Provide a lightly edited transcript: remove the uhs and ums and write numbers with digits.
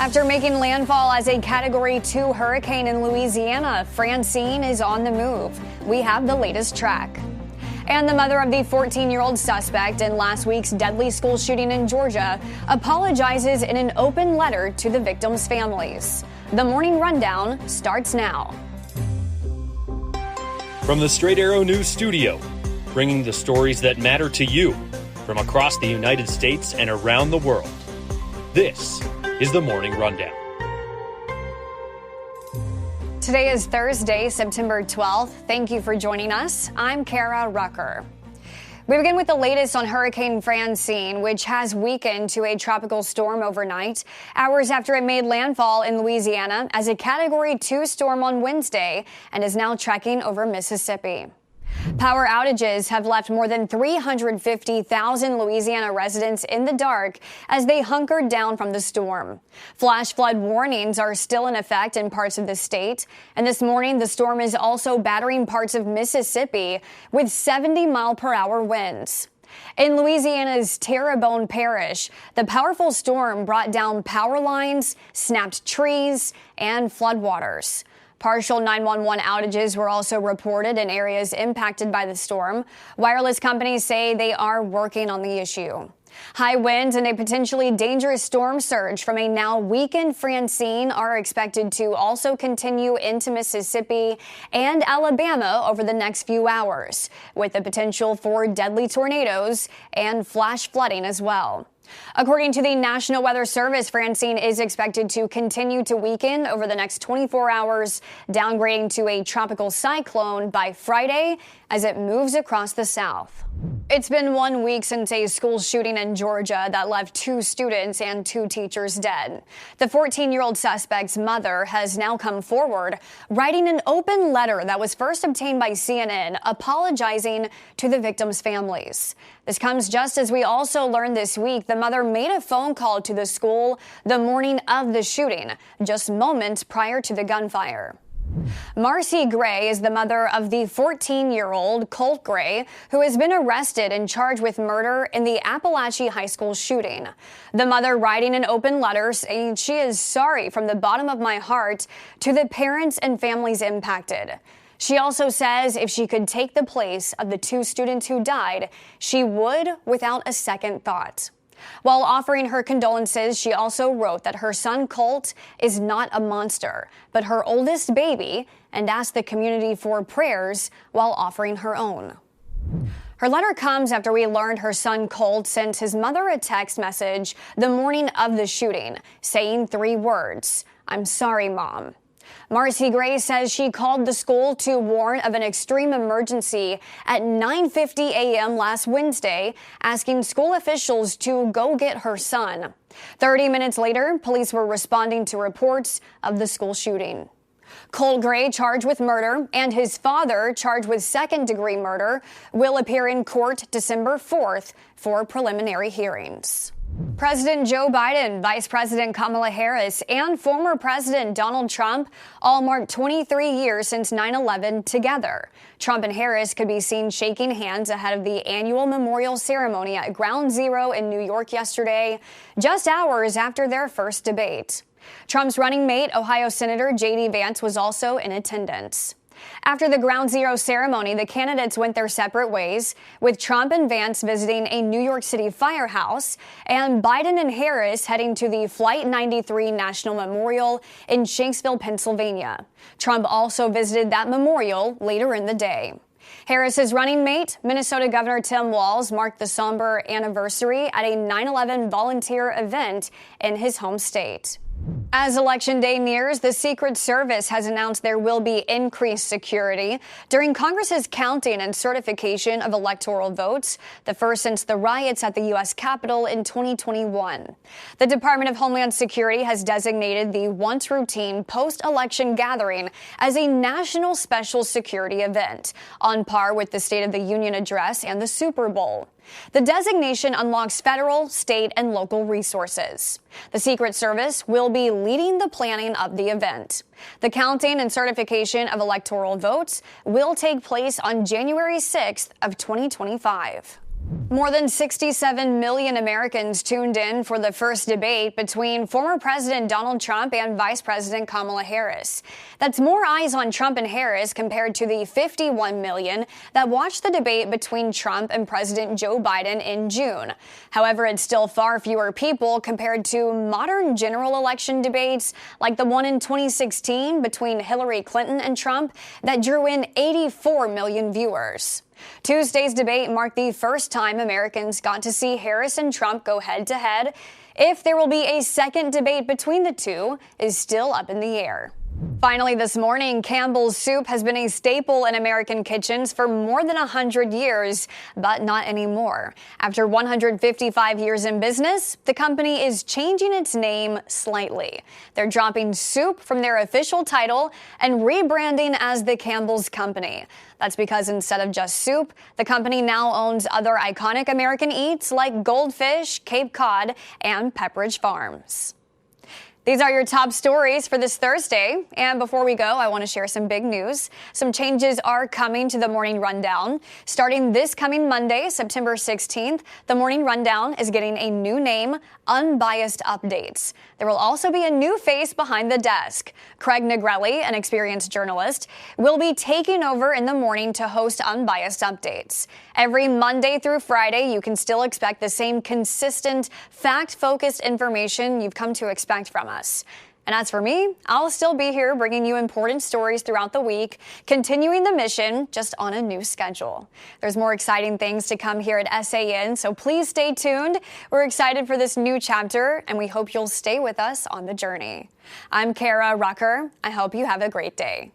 After making landfall as a Category 2 hurricane in Louisiana, Francine is on the move. We have the latest track. And the mother of the 14-year-old suspect in last week's deadly school shooting in Georgia apologizes in an open letter to the victims' families. The Morning Rundown starts now. From the Straight Arrow News Studio, bringing the stories that matter to you from across the United States and around the world. This is the Morning Rundown. Today is Thursday, September 12th. Thank you for joining us. I'm Kara Rucker. We begin with the latest on Hurricane Francine, which has weakened to a tropical storm overnight, hours after it made landfall in Louisiana as a Category 2 storm on Wednesday and is now trekking over Mississippi. Power outages have left more than 350,000 Louisiana residents in the dark as they hunkered down from the storm. Flash flood warnings are still in effect in parts of the state. And this morning, the storm is also battering parts of Mississippi with 70-mile-per-hour winds. In Louisiana's Terrebonne Parish, the powerful storm brought down power lines, snapped trees, and floodwaters. Partial 911 outages were also reported in areas impacted by the storm. Wireless companies say they are working on the issue. High winds and a potentially dangerous storm surge from a now weakened Francine are expected to also continue into Mississippi and Alabama over the next few hours, with the potential for deadly tornadoes and flash flooding as well. According to the National Weather Service, Francine is expected to continue to weaken over the next 24 hours, downgrading to a tropical cyclone by Friday as it moves across the south. It's been 1 week since a school shooting in Georgia that left 2 students and 2 teachers dead. The 14-year-old suspect's mother has now come forward, writing an open letter that was first obtained by CNN, apologizing to the victims' families. This comes just as we also learned this week the mother made a phone call to the school the morning of the shooting, just moments prior to the gunfire. Marcy Gray is the mother of the 14-year-old Colt Gray, who has been arrested and charged with murder in the Appalachia High School shooting. The mother writing an open letter saying she is sorry from the bottom of my heart to the parents and families impacted. She also says if she could take the place of the 2 students who died, she would without a second thought. While offering her condolences, she also wrote that her son Colt is not a monster, but her oldest baby, and asked the community for prayers while offering her own. Her letter comes after we learned her son Colt sent his mother a text message the morning of the shooting, saying 3 words, "I'm sorry, Mom." Marcy Gray says she called the school to warn of an extreme emergency at 9:50 a.m. last Wednesday, asking school officials to go get her son. 30 minutes later, police were responding to reports of the school shooting. Colt Gray, charged with murder, and his father, charged with second-degree murder, will appear in court December 4th for preliminary hearings. President Joe Biden, Vice President Kamala Harris, and former President Donald Trump all marked 23 years since 9/11 together. Trump and Harris could be seen shaking hands ahead of the annual memorial ceremony at Ground Zero in New York yesterday, just hours after their first debate. Trump's running mate, Ohio Senator J.D. Vance, was also in attendance. After the Ground Zero ceremony, the candidates went their separate ways, with Trump and Vance visiting a New York City firehouse and Biden and Harris heading to the Flight 93 National Memorial in Shanksville, Pennsylvania. Trump also visited that memorial later in the day. Harris's running mate, Minnesota Governor Tim Walz, marked the somber anniversary at a 9/11 volunteer event in his home state. As Election Day nears, the Secret Service has announced there will be increased security during Congress's counting and certification of electoral votes, the first since the riots at the U.S. Capitol in 2021. The Department of Homeland Security has designated the once routine post-election gathering as a national special security event, on par with the State of the Union address and the Super Bowl. The designation unlocks federal, state, and local resources. The Secret Service will be leading the planning of the event. The counting and certification of electoral votes will take place on January 6th of 2025. More than 67 million Americans tuned in for the first debate between former President Donald Trump and Vice President Kamala Harris. That's more eyes on Trump and Harris compared to the 51 million that watched the debate between Trump and President Joe Biden in June. However, it's still far fewer people compared to modern general election debates like the one in 2016 between Hillary Clinton and Trump that drew in 84 million viewers. Tuesday's debate marked the first time Americans got to see Harris and Trump go head-to-head. If there will be a second debate between the two is still up in the air. Finally, this morning, Campbell's soup has been a staple in American kitchens for more than 100 years, but not anymore. After 155 years in business, the company is changing its name slightly. They're dropping soup from their official title and rebranding as the Campbell's Company. That's because instead of just soup, the company now owns other iconic American eats like Goldfish, Cape Cod, and Pepperidge Farms. These are your top stories for this Thursday. And before we go, I want to share some big news. Some changes are coming to the Morning Rundown. Starting this coming Monday, September 16th, the Morning Rundown is getting a new name, Unbiased Updates. There will also be a new face behind the desk. Craig Negrelli, an experienced journalist, will be taking over in the morning to host Unbiased Updates. Every Monday through Friday, you can still expect the same consistent, fact-focused information you've come to expect from us. And as for me, I'll still be here bringing you important stories throughout the week, continuing the mission just on a new schedule. There's more exciting things to come here at SAN, so please stay tuned. We're excited for this new chapter, and we hope you'll stay with us on the journey. I'm Kara Rucker. I hope you have a great day.